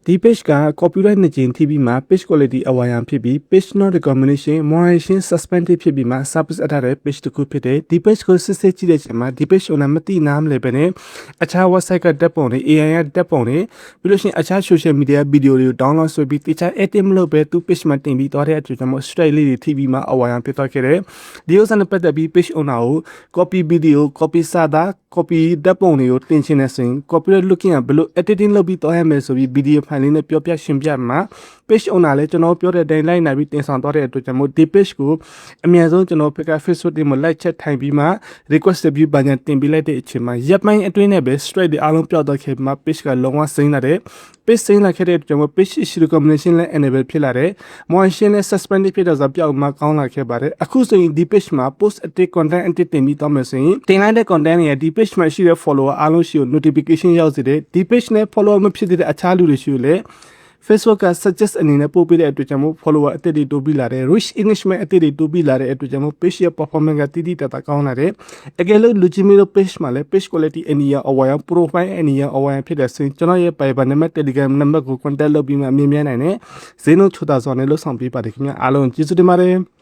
ဒီ page က copyright နှစ်ကျင်ထိပြီးမှ page quality အဝါရံဖြစ်ပြီး page not recommendation moderation suspended ဖြစ်ပြီးမှ service အထားတဲ့ page တစ်ခုဖြစ်တယ်ဒီ page ကိုစစ်စစ်ကြည့်တဲ့ချိန်မှာဒီ page owner မသိနားမလဲပဲနဲ့အခြား website ကတက်ပုံတွေ AI ကတက်ပုံတွေပြီးလို့ရှိရင်အခြား social media video တွေကို download ဆွဲပြီးတခြား edit မလုပ်ပဲသူ page မှာတင်ပြီးသွားတဲ့အတူတူမျိုး straight လေးတွေထိပြီးမှအဝါရံဖြစ်သွားခဲ့တယ်ဒီဥစ္စာနဲ့ပတ်သက်ပြီး page owner ကို copy video copy စာသား copy တက်ပုံတွေကိုတင်ချင်တဲ့ဆိုရင် copyright looking ကဘယ်လို editing လုပ်ပြီးသွားရမယ်ဆိုပြီး video file လေးနဲ့ပြောပြရှင်းပြမှာ page owner လည်းကျွန်တော်ပြောတဲ့အတိုင်းလိုက်နိုင်ပြီးတင်ဆောင်သွားတဲ့အတွက်ကြောင့်မို့ဒီ page ကိုအများဆုံးကျွန်တော်ဖက်က Facebook တွေမှာ like ချက်ထိုင်ပြီးမှ request review ဘာညာတင်ပေးလိုက်တဲ့အချိန်မှာရပ်ပိုင်းအတွင်းနဲ့ပဲ straight တွေအားလုံးပြောက်သွားခဲ့ပြီးမှ page ကလုံးဝစိမ့်လာတဲ့ page စိမ့်လာခဲ့တဲ့အတွက်ကြောင့်မို့ page issue recommendation လည်း enable ဖြစ်လာတဲ့ moderation လည်း suspended ဖြစ်တော့ဆိုပြောက်မှကောင်းလာခဲ့ပါတယ်အခုဆိုရင်ဒီ page မှာ post edit content edit တင်ပြီးတော့မယ်ဆိုရင်တင်လိုက်တဲ့ content တွေဒီ page မှာရှိတဲ့ follower အားလုံးရှိကို notification ရောက်စေတယ်ဒီ page နဲ့ follower မဖြစ်တဲ့အခြားလူတွေရှိကိုလည်း Facebook က suggest အနေနဲ့ပို့ပေးတဲ့အတွက်ကြောင့်မို့ follower အသစ်တွေတိုးပြီးလာတယ် reach engagement အသစ်တွေတိုးပြီးလာတဲ့အတွက်ကြောင့်မို့ page ရဲ့ performance ကတိတိတတ်တာကောင်းလာတယ်အကယ်လို့လူကြီးမျိုး page မှာလည်း page quality အနေရအဝါရ profile အနေရအဝါရဖြစ်တဲ့ဆိုရင်ကျွန်တော်ရဲ့ Viber နံပါတ် Telegram နံပါတ်ကို contact လုပ်ပြီးမှအမြင်မြန်နိုင်တယ်ဈေးနှုန်းချူတာစွာနဲ့လှုပ်ဆောင်ပေးပါတယ်ခင်ဗျာအားလုံးကျေးဇူးတင်ပါတယ်